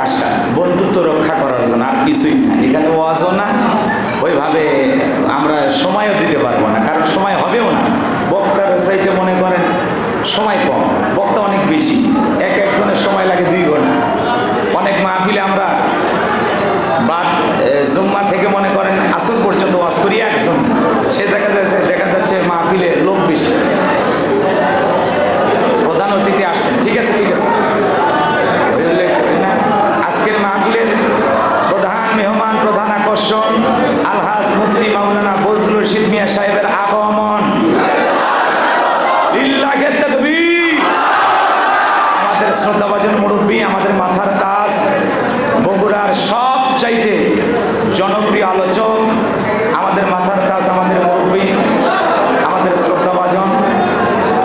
আসা বন্ধুত্ব রক্ষা করার জন্য, আর কিছুই না। এখানে ওয়াজও না, ওইভাবে আমরা সময়ও দিতে পারবো না, কারণ সময় হবেও না। বক্তার চাইতে মনে করেন সময় কম, বক্তা অনেক বেশি, একজনের সময় লাগে 2 ঘন্টা। অনেক মাহফিলে আমরা বাদ জুম্মা থেকে মনে করেন আসর পর্যন্ত ওয়াজ করি একজন, সে দেখা যাচ্ছে মাহফিলে লোক বেশি। প্রধান অতিথি আসছেন, ঠিক আছে ঠিক আছে। আজকের মাহফিলের প্রধান মেহমান, প্রধান আকর্ষণ আলহাজ মুফতি মাওলানা বজলুর রশিদ মিয়া সাহেবের আগমন। লিল্লাহি তাকবীর। আমাদের শ্রদ্ধাভাজন মুরব্বী, আমাদের মাথার তাজ, বগুড়ার সবচাইতে জনপ্রিয় আলোচক, আমাদের মাথার তাজ, আমাদের মুরব্বী, আমাদের শ্রদ্ধাভাজন,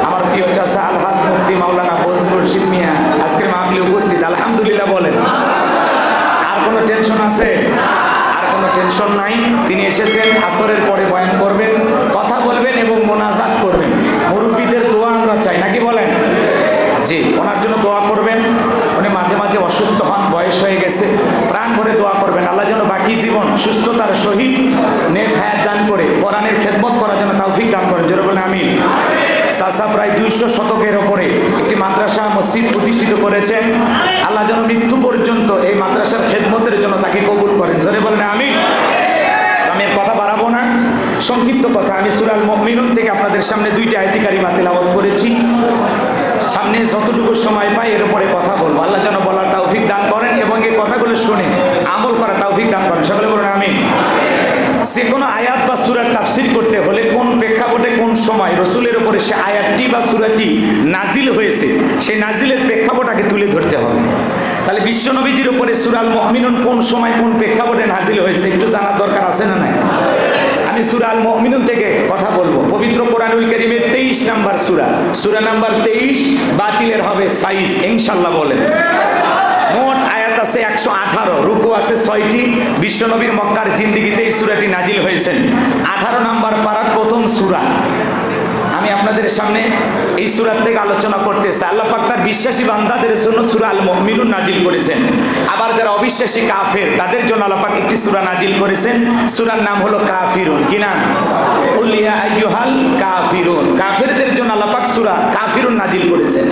আমার প্রিয় চাচা আলহাজ মুফতি মাওলানা বজলুর রশিদ মিয়া আজকের মাহফিলে উপস্থিত। আলহামদুলিল্লাহ বলেন। আর কোনো টেনশন আছে? আর কোনো টেনশন নাই। তিনি এসেছেন, আসরের পরে বয়ান করবেন, কথা বলবেন এবং মোনাজাত করবেন। মুরব্বীদের দোয়া আমরা চাই, নাকি বলেন? জি, ওনার জন্য দোয়া করবেন। উনি মাঝে মাঝে অসুস্থ হন, বয়স হয়ে গেছে, প্রাণ ভরে দোয়া করবেন। আল্লাহ যেন বাকি জীবন সুস্থতার সহিত নেক হায়াত দান করে কোরআনের খেদমত করার জন্য তৌফিক দান করেন। জোরে বলেন আমিন। চাচা প্রায় 200 শতকের ওপরে একটি মাদ্রাসা মসজিদ প্রতিষ্ঠিত করেছেন। আল্লাহ যেন মৃত্যু পর্যন্ত এই মাদ্রাসার খেদমতের জন্য তাকে কবুল করেন। জোরে বলেন আমিন। আমি কথা বাড়াবো না, সংক্ষিপ্ত কথা। আমি সূরা আল মুমিনুন থেকে আপনাদের সামনে 2টি আয়াত কারিমা তেলাওয়াত করেছি। সামনে যতটুকু সময় পাই এর উপরে কথা বলবো। আল্লাহ যেন বলার তৌফিক দান করেন এবং এই কথাগুলো শুনে আমল করার তৌফিক দান করেন। সকলে বলুন আমিন। যে কোনো আয়াত বা সূরার তাফসীর করতে হলে কোন প্রেক্ষাপটে, কোন সময় রাসূলের উপরে সে আয়াতটি বা সূরাটি নাজিল হয়েছে, সেই নাজিলের প্রেক্ষাপটটাকে তুলে ধরতে হবে। তাহলে বিশ্বনবীজির উপরে সূরা আল মুমিনুন কোন সময়, কোন প্রেক্ষাপটে নাজিল হয়েছে একটু জানার দরকার আছে না নাই? আমি সূরা আল মুমিনুন থেকে কথা বলবো। পবিত্র কোরআনুল কারীমের 23 নাম্বার সূরা, সূরা নাম্বার 23, বাতিলের হবে 22 ইনশাআল্লাহ বলেন। মোট আয়াত আছে 118, রুকু আছে 6টি। বিশ্বনবীর মক্কার জিন্দেগিতে এই সূরাটি নাজিল হয়েছেন। 18 নাম্বার পারার প্রথম সূরা। আমি আপনাদের সামনে এই সূরা থেকে আলোচনা করতেছি। আল্লাহ পাক তার বিশ্বাসী বান্দাদের জন্য সূরা আল মুমিনুন নাজিল করেছেন। আবার যারা অবিশ্বাসী কাফের তাদের জন্য আল্লাহ পাক একটি সূরা নাজিল করেছেন। সূরার নাম হলো কাফিরুন। কি নাম? কুল ইয়া আইয়ুহাল কাফিরুন। কাফেরদের জন্য আল্লাহ পাক সূরা কাফিরুন নাজিল করেছেন।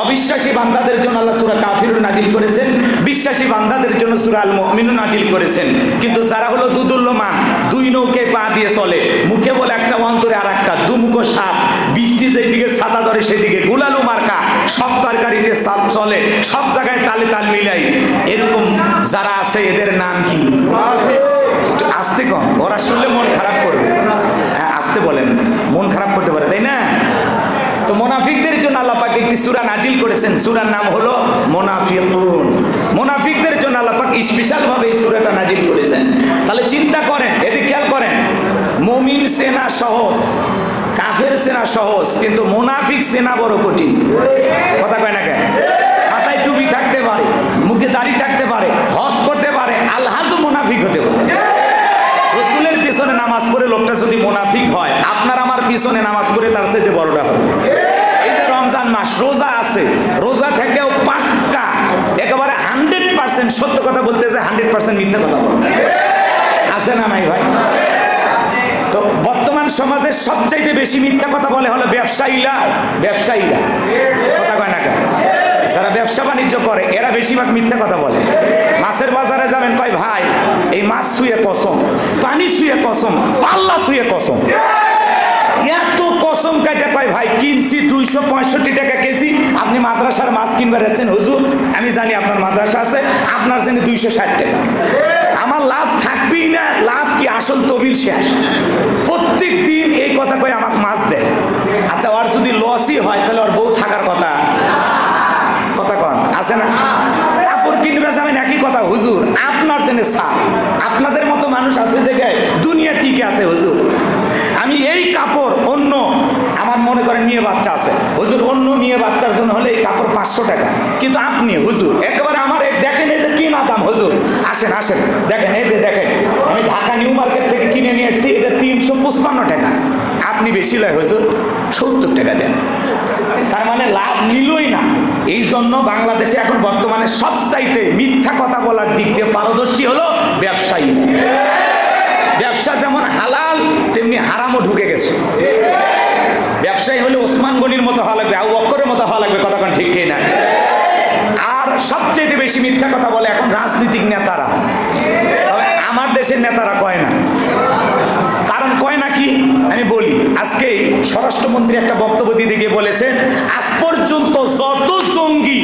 অবিশ্বাসী বান্দাদের জন্য আল্লাহ সূরা কাফিরুন নাজিল করেছেন। বিশ্বাসী বান্দাদের জন্য সূরা আল মুমিনুন নাজিল করেছেন। কিন্তু যারা হলো দুদুল্যমান, 2 নৌকায় পা দিয়ে চলে, মুখে বলে একটা, অন্তরে আর একটা, দুমুখো সাপ, বৃষ্টি যেদিকে ছাতা ধরে সেদিকে, গুলালু মার্কা, সব তরকারিতে সাপ চলে, সব জায়গায় তালে তাল মিলাই, এরকম যারা আছে এদের নাম কি? একটু আস্তে কম, ওরা শুনলে মন খারাপ করবে। হ্যাঁ আস্তে বলেন, মন খারাপ করতে পারে, তাই না? তো মুনাফিকদের জন্য আল্লাহ পাক একটি সূরা নাজিল করেছেন। সূরার নাম হলো মুনাফিকুন। মুনাফিকদের জন্য আল্লাহ পাক স্পেশাল ভাবে এই সূরাটা নাজিল করেছেন। তাহলে চিন্তা করেন, এদিকে খেয়াল করেন, মুমিন সেনা সহজ, কাফের সেনা সহজ, কিন্তু মুনাফিক সেনা বড় কঠিন। কথা কয় না কেন? মাথায় টুপি থাকতে পারে, মুখে দাড়ি থাকতে পারে, হজ করতে পারে, আলহাজ মুনাফিক হতে পারে। রাসূলের পিছনে নামাজ পড়ে লোকটা যদি মুনাফিক হয়, আপনার আমার পিছনে নামাজ পড়ে তার চাইতে বড়টা হবে। এই যে রমজান মাস, রোজা আছে, রোজা থেকেও পাক্কা একেবারে 100% সত্য কথা বলতে যে 100% মিথ্যা কথা বলে আছে না নাই ভাই? তো বর্তমান সমাজের সবচাইতে বেশি মিথ্যা কথা বলে হলো ব্যবসায়ীরা। কথা কয় না কেন? যারা ব্যবসা বাণিজ্য করে এরা বেশিরভাগ মিথ্যা কথা বলে। মাছের বাজারে যাবেন, কয় ভাই এই মাছ ছুঁয়ে কসম, পানি ছুঁয়ে কসম, পাল্লা ছুঁয়ে কসম, এত কসম কাটা কয় ভাই কিনছি 265 টাকা কেজি। আপনি মাদ্রাসার মাছ কিনবার আসছেন, হুজুর আমি জানি আপনার মাদ্রাসা আছে, আপনার জন্য 260 টাকা, আমার লাভ থাকবেই না। লাভ কি? আসল তবিল শেষ। প্রত্যেক দিন এই কথা কয় আমাকে মাছ দেয়। আচ্ছা, ওর যদি লসই হয় তাহলে ওর বউ থাকার কথা, কথা কন আছে না? কাপড় কিনবে যাবেন, একই কথা, হুজুর আপনার জন্য সাপ, আপনাদের মতো মানুষ আছে দেখে দুনিয়া ঠিক আছে হুজুর। আমি এই কাপড় অন্য, আমার মনে করেন মেয়ে বাচ্চা আছে, হুজুর অন্য মেয়ে বাচ্চার জন্য হলে এই কাপড় 500 টাকা, কিন্তু আপনি হুজুর একেবারে আমার দেখেন এই যে কি না দাম, হুজুর আসেন আসেন দেখেন, এই যে দেখেন আমি ঢাকা নিউ মার্কেট থেকে কিনে নিয়ে এসেছি, এটা 355 টাকা, আপনি বেশি লয় হুজুর 70 টাকা দেন। তার মানে লাভ নিলই না। এই জন্য বাংলাদেশে এখন বর্তমানে সবচাইতে মিথ্যা কথা বলার দিক দিয়ে পারদর্শী হলো ব্যবসায়ী। ব্যবসা যেমন হালাল তেমনি হারামও ঢুকে গেছে। ব্যবসায়ী হলে ওসমান গনির মতো হওয়া লাগবে, আবু বকরের মতো হওয়া লাগবে, কথা কোন ঠিক কিনা? আর সবচেয়ে বেশি মিথ্যা কথা বলে এখন রাজনৈতিক নেতারা। তবে আমার দেশের নেতারা কয় না। কারণ কয় না কি আমি বলি। আজকে স্বরাষ্ট্রমন্ত্রী একটা বক্তব্য দিতে গিয়ে বলেছেন, আজ পর্যন্ত যত জঙ্গি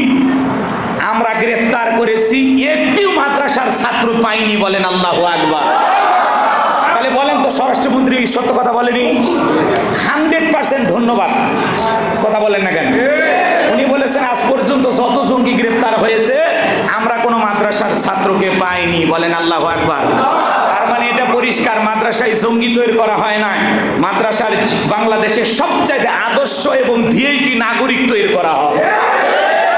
আমরা গ্রেফতার করেছি একটিও মাদ্রাসার ছাত্র পাইনি, বলেন আল্লাহু আকবার। তাহলে বলেন তো স্বরাষ্ট্রমন্ত্রী সত্য কথা বলেনি? 100% ধন্যবাদ। কথা বলেন না কেন? উনি বলেছেন আজ পর্যন্ত যত জঙ্গি গ্রেফতার হয়েছে আমরা কোনো মাদ্রাসার ছাত্রকে পাইনি, বলেন আল্লাহু আকবার। তার মানে এটা পরিষ্কার, মাদ্রাসায় জঙ্গি তৈরি করা হয় না, মাদ্রাসার বাংলাদেশের সবচাইতে আদর্শ এবং ভিআইপি নাগরিক তৈরি করা হয়।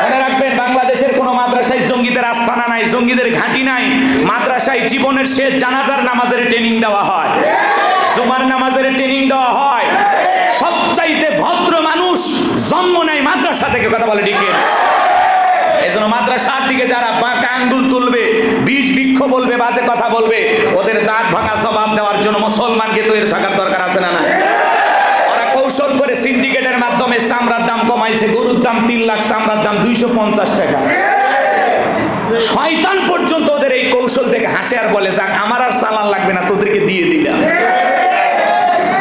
মনে রাখবেন, বাংলাদেশের কোনো মাদ্রাসায় জঙ্গিদের আস্তানা নাই, জঙ্গিদের ঘাঁটি নাই। মাদ্রাসায় জীবনের শেষ জানাজার নামাজের ট্রেনিং দেওয়া হয়, জুমার নামাজের ট্রেনিং দেওয়া হয়। সবচাইতে ভদ্র মানুষ জন্ম নেয় মাদ্রাসা থেকে, কথা বলে ঠিক। এজন্য মাদ্রাসার দিকে যারা বাঁকা আঙ্গুল তুলবে, বিষ বৃক্ষ বলবে, বাজে কথা বলবে, ওদের দাঁত ভাঙা জবাব দেওয়ার জন্য মুসলমানকে তৈরি থাকার দরকার আছে না? না, ওরা কৌশল করে সিন্ডিকেটের মাধ্যমে চামড়ার দাম কমাইছে। গরুর দাম 3 লাখ, চামড়ার দাম 250 টাকা। শয়তান পর্যন্ত ওদের এই কৌশল থেকে হাসে আর বলে, যাক আমার আর চালান লাগবে না, তোদেরকে দিয়ে দিলাম।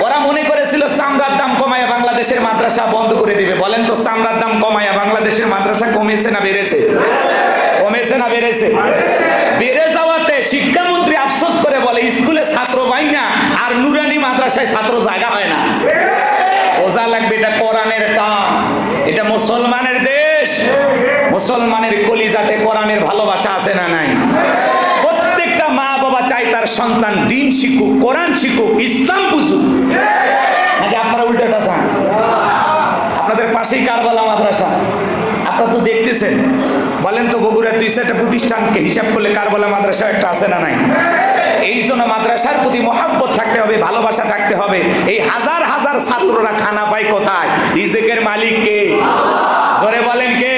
ওরা মনে করেছিল চামড়ার দাম কমায় বাংলাদেশের মাদ্রাসা বন্ধ করে দিবে। বলেন তো, চামড়ার দাম কমায় বাংলাদেশের মাদ্রাসা কমেছে না বেড়েছে? কমেছে না বেড়েছে? বেড়ে যাওয়াতে শিক্ষামন্ত্রী আফসোস করে বলে, স্কুলে ছাত্র পাই না আর নুরানি মাদ্রাসায় ছাত্র জায়গা হয় না। বোঝা লাগবে এটা কোরআনের টান, এটা মুসলমানের দেশ। মুসলমানের কলিজাতে কোরআনের ভালোবাসা আছে না নাই? প্রত্যেকটা মা বাবা চাই তার সন্তান দিন শিখুক, কোরআন শিখুক, ইসলাম বুঝুক। নাকি আপনারা উল্টাটা চান? আপনাদের পাশেই কারবালা মাদ্রাসা, আপনারা তো দেখতেছেন। বলেন তো, বগুড়ার 2-4টা প্রতিষ্ঠানকে হিসাব করলে কারবালা মাদ্রাসা একটা আছে না নাই? এই জন্য মাদ্রাসার প্রতি মহব্বত থাকতে হবে, ভালোবাসা থাকতে হবে। এই হাজার হাজার ছাত্ররা খানা পায় কোথায়? রিজিকের মালিক কে? জোরে বলেন কে?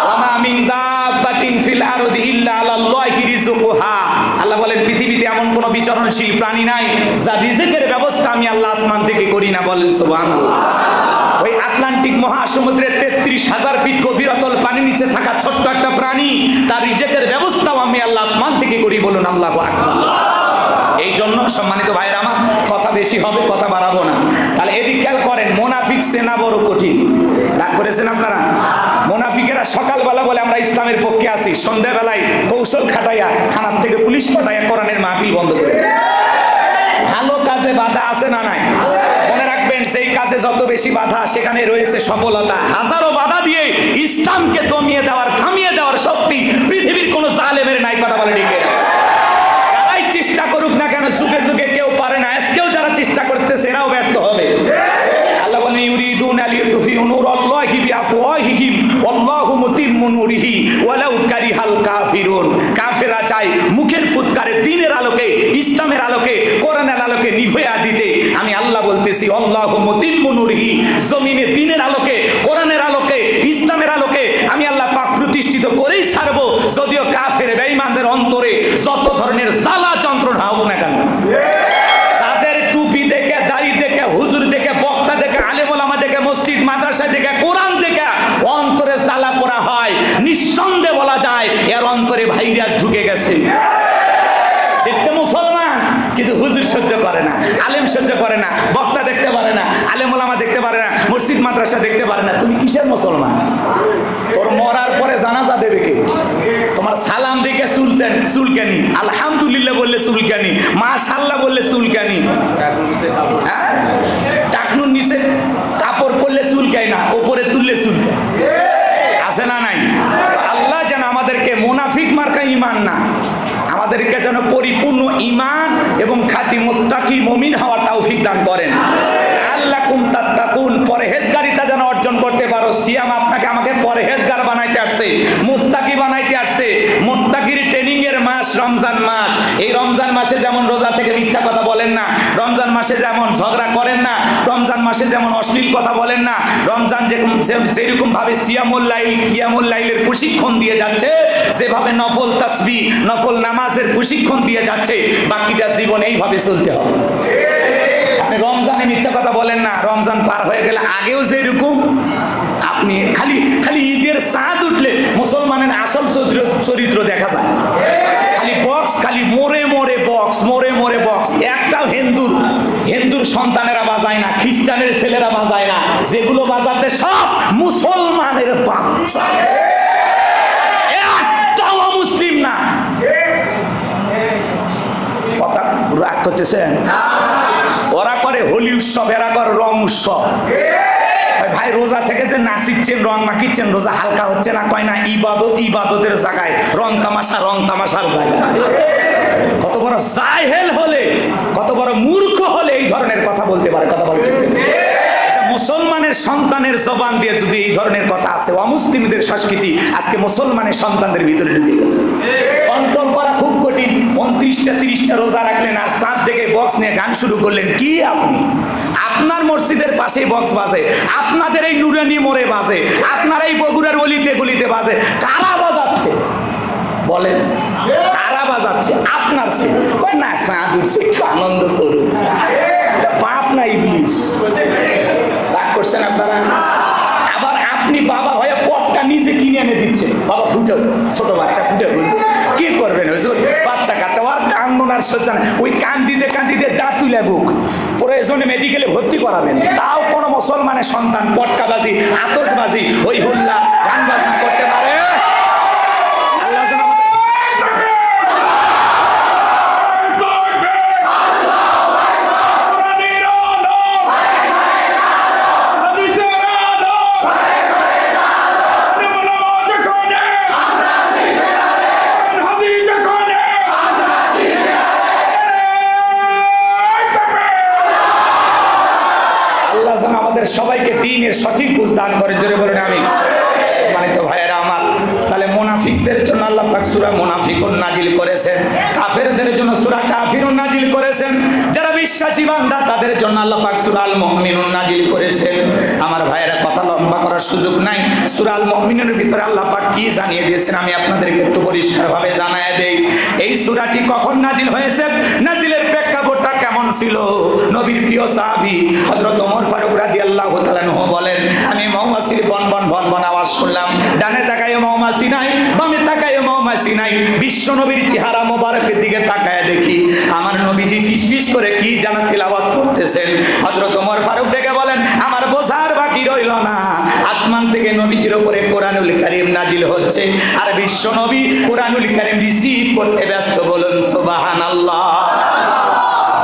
ওয়া মিন দাব্বাতিন ফিল আরদি ইল্লা আলাল্লাহি রিজকুহা। আল্লাহ বলেন, পৃথিবীতে এমন কোন বিচরণশীল প্রাণী নাই যার রিজিকের ব্যবস্থা আমি আল্লাহ আসমান থেকে করি না, বলেন সুবহানাল্লাহ। ওই আটলান্টিক মহাসমুদ্রের 33,000 ফিট গভীর অতল পানির নিচে থাকা ছোট্ট একটা প্রাণী, তার রিজিকের ব্যবস্থাও আমি আল্লাহ আসমান থেকে করি, বলুন আল্লাহু আকবার। এই জন্য সম্মানিত ভাইয়েরা আমার, কথা বেশি হবে, কথা বাড়াবো না। তাহলে এদিক খেয়াল করেন, মুনাফিক চেনা বড় কঠিন। রাগ করেছেন আপনারা? মুনাফিকেরা সকালবেলা বলে আমরা ইসলামের পক্ষে আছি, সন্ধ্যাবেলায় কৌশল খাটাইয়া থানার থেকে পুলিশ পাঠাইয়া কোরআনের মাহফিল বন্ধ করে। ভালো কাজে বাধা আছে না নাই? মনে রাখবেন, সেই কাজে যত বেশি বাধা সেখানে রয়েছে সফলতা। হাজারো বাধা দিয়ে ইসলামকে দমিয়ে দেওয়ার, থামিয়ে দেওয়ার শক্তি পৃথিবীর কোন জালেমের নাই, কথা বলে ঠিক না? যারাই চেষ্টা করুক না কেন, যুগে যুগে কেউ পারে না। আজকেও যারা চেষ্টা করতেছে এরাও ব্যর্থ হবে। আল্লাহ বলেন, ইউরিদুনা লিইউতফিউ নূরাল্লাহি বিআফওয়াহিহিম ওয়াল্লাহু মুতিম্মু নূরিহি ওয়ালাউ কারিহাল কাফিরুন। কাফেররা চায় মুখের ফুৎকারে দ্বীনের আলোকে, ইসলামের আলোকে, কোরআনের আলোকে নিভিয়ে দিতে। আমি আল্লাহ বলতেছি, আল্লাহু মুতিম্মু নূরিহি, জমিনে দ্বীনের আলোকে, কোরআনের আলোকে, ইসলামের আলোকে আমি আল্লাহ পাক প্রতিষ্ঠিত করেই ছাড়বো, যদিও কাফের বেঈমানদের অন্তরে যত ধরনের জ্বালা যন্ত্রণা হোক না কেন। যাদের টুপি দেখে, দাড়ি দেখে, হুজুর দেখে, বক্তা দেখে, আলেম ওলামা দেখে, মসজিদ মাদ্রাসা দেখে, কোরআন দেখে অন্তরে জ্বালা পোড়া হয়, নিঃসন্দেহে বলা যায় এর অন্তরে ভাইরাস ঢুকে গেছে। দেখতে মুসলমান, কিন্তু হুজুর সহ্য করে না, আলেম সহ্য করে না, বক্তা দেখতে পারে না, আলেম ওলামা দেখতে পারে না, মসজিদ মাদ্রাসা দেখতে পারে না। তুমি কিসের মুসলমান? তোর মরার পরে জানাজা দেবে কে? তোমার সালাম দেখে চুলকানি, আলহামদুলিল্লাহ বললে চুলকানি, মাশাআল্লাহ বললে চুলকানি, টাকনুর নিচে কাপড় পরলে চুলকায় না, উপরে তুললে চুলকায়। আছে না নাই? আল্লাহ যেন আমাদেরকে মুনাফিক মার্কা ঈমান না, আমাদেরকে যেন পরিপূর্ণ ঈমান এবং খাঁটি মুত্তাকি মুমিন হওয়ার তৌফিক দান করেন। আল্লাকুম তাত্তাকুন, পরহেজগারিতা যেন অর্জন করতে পারো। সিয়াম আপনাকে আমাকে পরহেজগার বানাইতে আসছে, মুত্তাকি বানাইতে আসছে। মুত্তাকির ট্রেনিং এর মাস রমজান মাস। এই রমজান মাসে যেমন রোজা থেকে মিথ্যা কথা বলেন না, রমজান মাসে যেমন ঝগড়া করেন না, রমজান মাসে যেমন অশ্লীল কথা বলেন না, রমজান যেরকম ভাবে সিয়ামুল লাইল কিয়ামুল লাইলের প্রশিক্ষণ দিয়ে যাচ্ছে, যেভাবে নফল তাসবিহ নফল নামাজের প্রশিক্ষণ দিয়ে যাচ্ছে, বাকিটা জীবন এইভাবে চলতে হবে। আপনি রমজানে মিথ্যা কথা বলেন না, রমজান পার হয়ে গেলে আগেও যেরকম আপনি খালি খালি ঈদের চাঁদ উঠলে মুসলমানের আসল চরিত্র দেখা যায়। খালি বক্স, খালি মোরে মোরে বক্স, মোরে মোরে বক্স। একটাও হিন্দুর সন্তানেরা বাজায় না, খ্রিস্টানের ছেলেরা বাজায় না, যেগুলো বাজাচ্ছে সব মুসলমানের বাচ্চা, একটাও মুসলিম না। কথা রাগ করতেছেন? ওরা করে হোলি উৎসব, এরা করে রং উৎসব। ভাই রোজা থেকে যে নাচিচ্ছেন, রং মাখিচ্ছেন, রোজা হালকা হচ্ছে না? কয় না, ইবাদত ইবাদতের জায়গায়, রং তামাশার জায়গায়। কত বড় জাহেল হলে, কত বড় মূর্খ হলে এই ধরনের কথা বলতে পারে? কথা বলতে মুসলমানের সন্তানের জবান দিয়ে যদি এই ধরনের কথা আছে, অমুসলিমদের সংস্কৃতি আজকে মুসলমানের সন্তানদের ভিতরে ঢুকে গেছে। কন্ট্রোল করা খুব কঠিন। 29টা 30টা রোজা রাখলেন আর সাত থেকে বক্স নিয়ে গান শুরু করলেন। কি আপনি? আপনার মসজিদের পাশে বক্স বাজে, আপনাদের এই নুরানি মোড়ে বাজে, আপনার এই বগুড়ার অলিতে গলিতে বাজে। কারা বাজাচ্ছে বলেন? কারা বাজাচ্ছে? আপনার সে কয় না চাঁদ উঠছে, একটু আনন্দ করুন। বাপ না ইবলিস? রাগ করছেন আপনারা? আবার আপনি বাবা হয়ে পটকা নিজে কিনে এনে দিচ্ছেন। বাবা ফুটে, ছোট বাচ্চা ফুটে হয়েছে, কি করবেন? হুজুর বাচ্চা কাচ্চা ওর কান্দন আর সহ্য না, ওই কান্দিতে কান্দিতে দাঁত তুলে বুক প্রয়োজনে মেডিকেলে ভর্তি করাবেন। তাও কোনো মুসলমানের সন্তান পটকাবাজি, আতশবাজি, হই হুল্লা, গান বাজনা করতে পারে? আল্লাহ যেন সবাইকে দ্বীনের সঠিক বুঝ দান করে। জোরে বলেন আমিন। সম্মানিত ভাইয়েরা আমার, তাহলে মুনাফিকদের জন্য আল্লাহ পাক সূরা মুনাফিকুন নাজিল করেছেন, কাফেরদের জন্য সূরা কাফিরুন নাজিল করেছেন, যারা বিশ্বাসী বান্দা তাদের জন্য আল্লাহ পাক সূরা আল মুমিনুন নাজিল করেছেন। আমার ভাইয়েরা কথা লম্বা করার সুযোগ নাই। সূরা আল মুমিনুনের ভিতরে আল্লাহ পাক কি জানিয়ে দিয়েছেন আমি আপনাদেরকে একটু পরিষ্কারভাবে জানায় দেই। এই সূরাটি কখন নাজিল হয়েছে, নাজিলের প্রেক্ষাপটটা কেমন ছিল? নবীর প্রিয় সাহাবী হযরত ওমর ফারুক রাদিয়াল্লাহু তাআলা আনহু বলেন, আমি মৌমাছির বনবন বনবন আওয়াজ শুনলাম। ডানে তাকায় মৌমাছি নাই, বামে তাকায় মৌমাছি নাই। বিশ্ব নবীর চেহারা মোবারকের দিকে তাকায় দেখি আমার নবীজি ফিসফিস করে কি যেন তিলাওয়াত করতেছেন। হযরত ওমর ফারুক ডেকে বলেন, আমার বোঝার বাকি রইল না, আসমান থেকে নবীজির উপরে কোরআনুল কারীম নাজিল হচ্ছে আর বিশ্ব নবী কোরআনুল কারীম রিসিভ করতে ব্যস্ত। বলুন সুবহানাল্লাহ।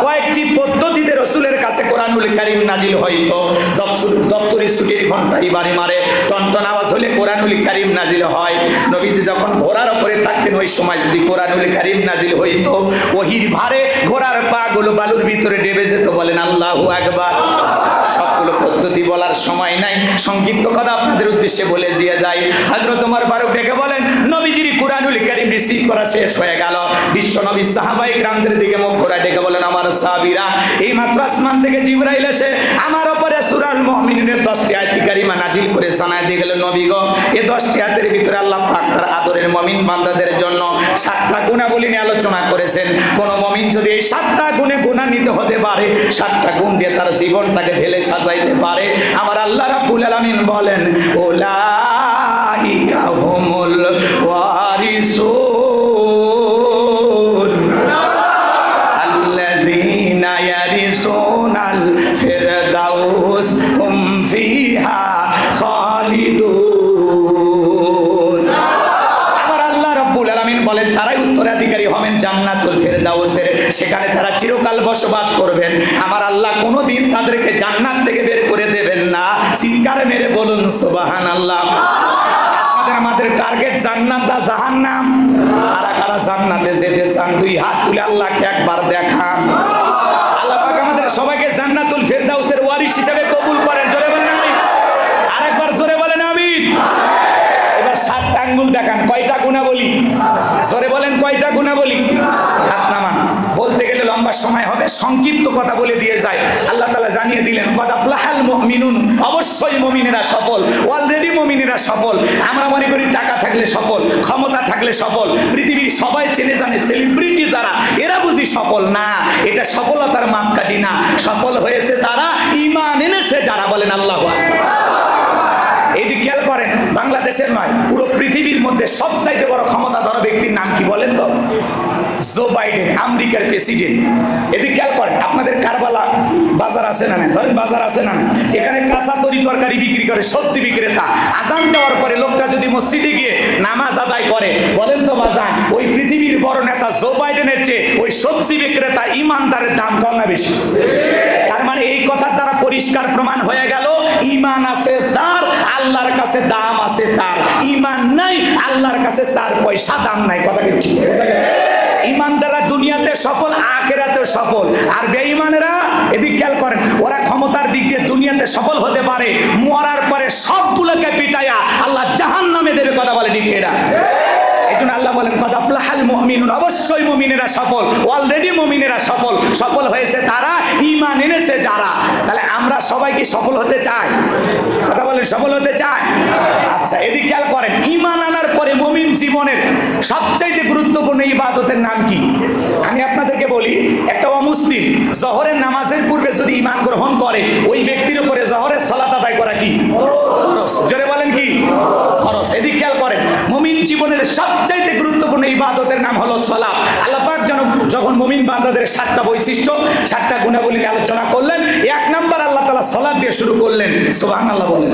কয়েকটি পদ্ধতিতে রাসূলের কাছে কোরআনুল কারীম নাজিল হইতো। দপ্তরি ছুটির ঘন্টাই বাড়ি মারে, টনটন আওয়াজ হলে কোরআনুল কারীম নাজিল হয়। নবীজি যখন ঘোড়ার উপরে থাকতেন ওই সময় যদি কোরআনুল কারীম নাজিল হইতো, ওহির ভারে ঘোড়ার পা গুলো বালুর ভিতরে ডেবে যেত। বলেন আল্লাহু আকবার। সবগুলো পদ্ধতি বলার সময় নাই, সংক্ষিপ্ত কথা আপনাদের উদ্দেশ্যে বলে দিয়ে যাই। হযরত ওমর ফারুক ডেকে বলেন, নবীজির কোরআনুল কারীম রিসিভ করা শেষ হয়ে গেল। বিশ্ব নবী সাহাবায়ে কিরামদের দিকে মুখ ঘোরা ডেকে বলেন, আমার সাহাবীরা, এই মাত্র আসমান থেকে জিবরাইল এসে আমার উপরে সূরা আল মুমিনুনের 10টি আয়াত কারিমা নাজিল করে জানায় দিয়ে গেল, নবী গো, এই 10টি আয়াতের ভিতরে আল্লাহ পাক তার আদরের মুমিন বান্দাদের জন্য 7টা গুণাবলী নিয়ে আলোচনা করেছেন। কোন মুমিন যদি এই 7টা গুণে গুণান্বিত হতে পারে, 7টা গুণ দিয়ে তার জীবনটাকে ঢেলে সাজাইতে পারে, আমার আল্লাহ রাব্বুল আলামিন বলেন, উলাইকা হুমুল ওয়ারিসুন আল্লাযীনা ইয়ারিসুনাল ফিরদাউস হুম ফিহা খালিদুন। আমার আল্লাহ রাব্বুল আলামিন বলেন, তারাই উত্তরাধিকারী হবেন জান্নাতুল ফিরদাউসের, সেখানে তারা চিরকাল বসবাস করবেন। আমার আল্লাহ কোনোদিন তাদেরকে জান্নাত থেকে বের করে দেবেন না। চিৎকার মেরে বলুন সুবহানাল্লাহ। আমাদের টার্গেট জান্নাত না জাহান্নাম? কারা কারা জান্নাতে যেতে চান দুই হাত তুলে আল্লাহকে একবার দেখান। আল্লাহ পাক আমাদের সবাইকে জান্নাতুল ফিরদাউসের ওয়ারিস হিসেবে কবুল করেন। জোরে বলেন আমিন। আরেকবার এবার 7টা আঙ্গুল দেখান, কয়টা গুণাবলী? জোরে বলেন, কয়টা গুণাবলী? হাত নামান। বলতে গেলে লম্বা সময় হবে, সংক্ষিপ্ত কথা বলে দিয়ে যায়। আল্লাহ তাআলা জানিয়ে দিলেন কদ আফলাহাল মুমিনুন, অবশ্যই মুমিনেরা সফল, অলরেডি মুমিনেরা সফল। আমরা মনে করি টাকা থাকলে সফল, ক্ষমতা থাকলে সফল, পৃথিবীর সবাই চেনে জানে সেলিব্রিটি যারা, এরা বুঝি সফল না। এটা সফলতার মাপকাঠি না। সফল হয়েছে তারা, ঈমান এনেছে যারা। বলেন আল্লাহু আকবার। এইদিক খেয়াল করেন, বাংলাদেশের নয়, পুরো পৃথিবীর মধ্যে সবচাইতে বড় ক্ষমতাধর ব্যক্তির নাম কি বলেন তো? জো বাইডেন, আমেরিকার প্রেসিডেন্ট। এদিক খেয়াল করেন, আপনাদের কারবালা বাজার আছে না? ধরেন বাজার আছে না? এখানে কাঁচা তরি তরকারি বিক্রি করে সবজি বিক্রেতা। আজান দেওয়ার পরে লোকটা যদি মসজিদে গিয়ে নামাজ আদায় করে, বলেন তো বাজান, ওই পৃথিবীর বড় নেতা জো বাইডেনের চেয়ে ওই সবজি বিক্রেতা ইমানদারের দাম কম না বেশি? তার মানে এই কথার দ্বারা পরিষ্কার প্রমাণ হয়ে গেল, ঈমান আছে যার, আল্লাহর কাছে দাম আছে তার। ঈমান নাই, আল্লাহর কাছে 4 পয়সা দাম নাই। কথা কি ঠিক? বোঝা গেছে? ঈমানদাররা দুনিয়াতে সফল, আখিরাতেও সফল। আর বেঈমানেরা, এদিক খেয়াল করেন, ওরা ক্ষমতার দিক দিয়ে দুনিয়াতে সফল হতে পারে, মরার পরে সবগুলোকে পিটায়া আল্লাহ জাহান্নামে দেবে। কথা বলে ঠিক এরা? এজন্য আল্লাহ বলেন কদ আফলাহাল মুমিনুন, অবশ্যই মুমিনেরা সফল, অলরেডি মুমিনেরা সফল। সফল হয়েছে তারা, ঈমান এনেছে যারা। তাহলে আমরা সবাই কি সফল হতে চাই? কথা বলেন, সফল হতে চাই? আচ্ছা, এদিক খেয়াল করেন, ঈমান আনার পরে মুমিন জীবনের সবচাইতে গুরুত্বপূর্ণ ইবাদতের নাম কি? আমি আপনাদেরকে বলি, একটা অমুসলিম জোহরের নামাজের পূর্বে যদি ঈমান গ্রহণ করে, ওই ব্যক্তির উপরে জোহরের সালাত আদায় করা কি ফরজ? জোরে বলেন কি ফরজ? এদিক খেয়াল করেন, মুমিন জীবনের সবচাইতে গুরুত্বপূর্ণ ইবাদতের নাম হলো সালাত। আল্লাহ পাক যখন মুমিন বান্দাদের 7টা বৈশিষ্ট্য, 7টা গুণাবলী আলোচনা করলেন, 1 নাম্বার আল্লাহ তাআলা সালাত দিয়ে শুরু করলেন। সুবহানাল্লাহ বলেন।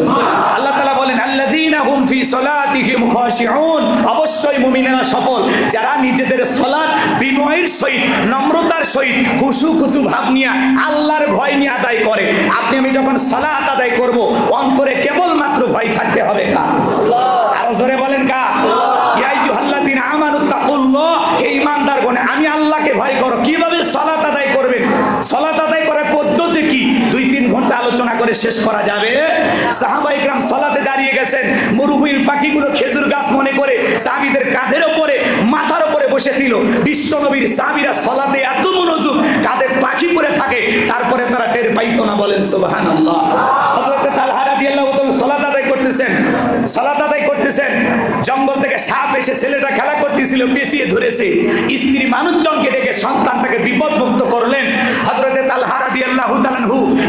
আল্লাহ তাআলা বলেন আল্লাযীনা হুম ফি সালাতিহিম খাশিউন, অবশ্যই মুমিনেরা সফল যারা নিজেদের সালাত বিনয়ের সহিত, নম্রতার সহিত, খুশু খুশু ভাব নিয়ে, আল্লাহর ভয় নিয়ে আদায় করে। আপনি আমি যখন সালাত আদায় করব, অন্তরে কেবলমাত্র ভয় থাকতে হবে কার? আরো জোরে বলেন কার? ইয়া আইয়ুহাল্লাযীনা আমানুত্তাকুল্লাহ, হে ঈমানদারগণ, আমি আল্লাহকে ভয় করো। কিভাবে সালাত আদায় করবেন? সালাত আদায় করার পদ্ধতি কি? 2-3 ঘন্টা আলোচনা করে শেষ করা যাবে। সাহাবায়ে কেরাম সালাতে দাঁড়িয়ে গেছেন, মরুভূমির পাখিগুলো খেজুর গাছ মনে করে সাহাবীদের কাঁধের উপরে, মাথার উপরে বসেছিল। বিশ্বনবীর সাহাবীরা সালাতে এত মনোযোগ, কাঁধে পাখি পড়ে থাকে, তারপরে তারা টের পাইতো না। বলেন সুবহানাল্লাহ। হযরত তালহা রাদিয়াল্লাহু তাআলা সালাত আদায় করতেছেন, সালাত আদায় করতেছেন, জঙ্গল থেকে সাপ এসে ছেলেটা খেলা করতেছিল, পেঁচিয়ে ধরেছে। স্ত্রী মানুষজনকে ডেকে সন্তানটাকে বিপদমুক্ত করলেন। হযরত তালহা রাদিয়াল্লাহু তাআলা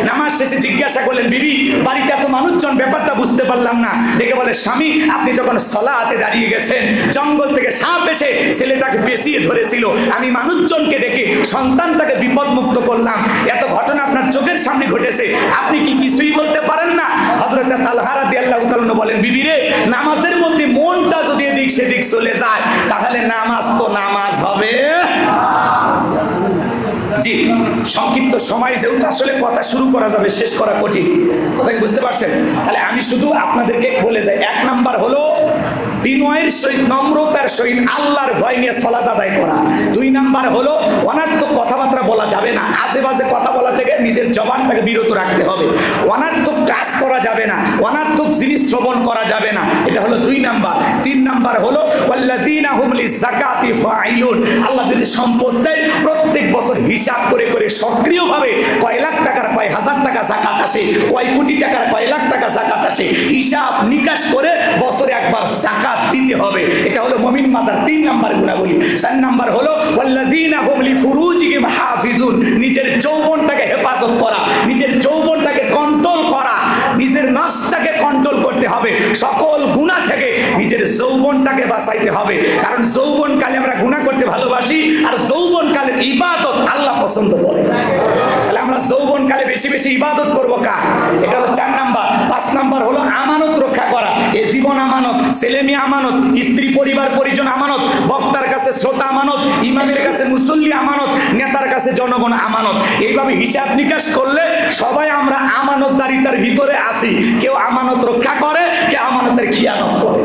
নামাজ শেষে জিজ্ঞাসা করলেন, বিবি বাড়িতে এত মানুষজন, ব্যাপারটা বুঝতে পারলাম না। ডেকে বলে, স্বামী আপনি যখন সালাতে দাঁড়িয়ে গেছেন, জঙ্গল থেকে সাপ এসে ছেলেটাকে পেঁচিয়ে ধরেছিল, আমি মানুষজনকে ডেকে সন্তানটাকে বিপদমুক্ত করলাম। এত ঘটনা আপনার চোখের সামনে ঘটেছে, আপনি কি কিছুই বলতে পারেন না? হযরত তালহা রাদিয়াল্লাহু তাআলা বলেন, বিবি রে, নামাজের মধ্যে মনটা যদি এদিক সেদিক চলে যায়, তাহলে নামাজ তো নামাজ হবে। জি, সংক্ষিপ্ত সময় যেহেতু আসলে কথা শুরু করা যাবে, শেষ করা কঠিন। কথা কি বুঝতে পারছেন? তাহলে আমি শুধু আপনাদেরকে বলে যাই, 1 নাম্বার হলো বিনয়ের সহিত, নম্রতার সহিত, আল্লাহর ভয় নিয়ে সালাত আদায় করা। 2 নাম্বার হলো অনার্থক কথাবার্তা বলা যাবে না। আজে বাজে কথা বলা থেকে নিজের জবানটাকে বিরত রাখতে হবে। অনার্থক কাজ করা যাবে না, অনার্থক জিনিস শ্রবণ করা যাবে না। এটা হলো 2 নাম্বার। 3 নাম্বার হলো ওয়াল্লাযীনা হুম লিযাকাতি ফাইলুন, আল্লাহ যদি সম্পদ দেয়, প্রত্যেক বছর হিসাব করে করে সক্রিয়ভাবে কয় লাখ টাকার, কয় হাজার টাকা যাকাত আসে, কয় কোটি টাকার, কয় লাখ টাকা যাকাত আসে, হিসাব নিকাশ করে বছরে একবার যাকাত দিতে হবে। এটা হলো মুমিন মাদার 3 নাম্বার গুণাবলী। 4 নাম্বার হলো ওয়াল্লাযীনা হুম লিফুরুজিহিম হাফিজুন, নিজের যৌবনটাকে হেফাজত করা, নিজের যৌবনটাকে কন্ট্রোল করা, নিজের নফসটাকে কন্ট্রোল করতে হবে, সকল গুনাহ থেকে নিজের যৌবনটাকে বাঁচাইতে হবে। কারণ যৌবনকালে আমরা গুনাহ করতে ভালোবাসি, আর যৌবনকালের ইবাদত আল্লাহ পছন্দ করে। তাহলে আমরা যৌবনকালে বেশি বেশি ইবাদত করব কার? এটা হলো 4 নাম্বার। 5 নাম্বার হলো আমানত রক্ষা করা। এই জীবন আমানত, ছেলে মেয়ে আমানত, স্ত্রী পরিবার পরিজন আমানত, বক্তার কাছে শ্রোতা আমানত, ইমামের কাছে মুসল্লি আমানত, নেতার কাছে জনগণ আমানত। এইভাবে হিসাব নিকাশ করলে সবাই আমরা আমানতদারিতার ভিতরে আছি। কেউ আমানত রক্ষা করে, কেউ আমানতের খিয়ানত করে।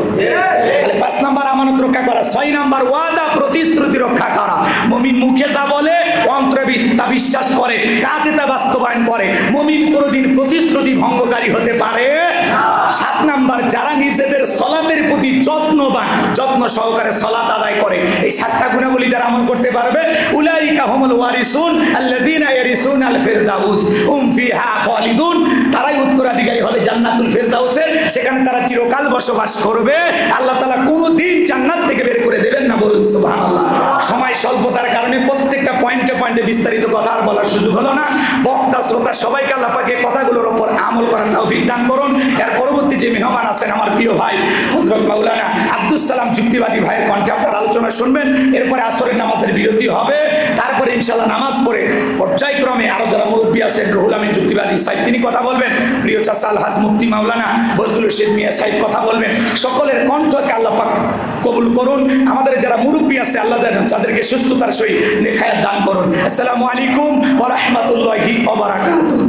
তাহলে 5 নাম্বার আমানত রক্ষা করা। 6 নাম্বার ওয়াদা, প্রতিশ্রুতি রক্ষা করা। মুমিন মুখে যা বলে, অন্তরে তা বিশ্বাস করে, কাজে তা বাস্তবায়ন করে। মুমিন কোনোদিন প্রতিশ্রুতি ভঙ্গকারী হতে পারে না। 7 নাম্বার, যারা নিজেদের সলাতের প্রতি যত্নবান, যত্ন সহকারে সলাত আদায় করে, এই 7টা গুণাবলী যারা আমল করতে পারবে, উলাইকা হুমুল ওয়ারিসুন আল্লাযীনা ইয়ারিসুনাল ফিরদাউস হুম ফিহা খালিদুন, তারাই উত্তরাধিকারী হবে জান্নাতুল ফিরদাউসের, সেখানে তারা চিরকাল বসবাস করবে। আল্লাহ তাআলা কোনোদিন জান্নাত থেকে বের করে দেবেন না, বলুন সুবহানাল্লাহ। সময় স্বল্পতার কারণে প্রত্যেকটা পয়েন্টে পয়েন্টে বিস্তারিত কথা আর বলার সুযোগ হলো না। বক্তা শ্রোতা সবাইকে আল্লাহ পাক এই কথাগুলোর উপর আমল করার তৌফিক দান করুন। এর পরবর্তী যে মেহমান আছেন আমার প্রিয় ভাই হযরত মাওলানা আব্দুস সালাম যুক্তিবাদী ভাইয়ের কণ্ঠে আপনার আলোচনা শুনবেন। এরপরে আসরের নামাজের বিরতি হবে, তারপরে ইনশাআল্লাহ নামাজ পড়ে পর্যায়ক্রমে আরো যারা মুরব্বী আছেন, রুহুল আমিন যুক্তিবাদী সাহেব তিনি কথা বলবেন, প্রিয় চাচা আলহাজ মুফতি মাওলানা বজলুল রশিদ মিয়া সাহেব কথা বলবেন। সকলের কণ্ঠকে আল্লাহ পাক কবুল করুন। আমাদের যারা মুরব্বী আছে আল্লাহ যাদেরকে সুস্থতার সহিত নেক হায়াত দান করুন। আসসালামু আলাইকুম ওয়া রাহমাতুল্লাহি ওয়া বারাকাতুহু।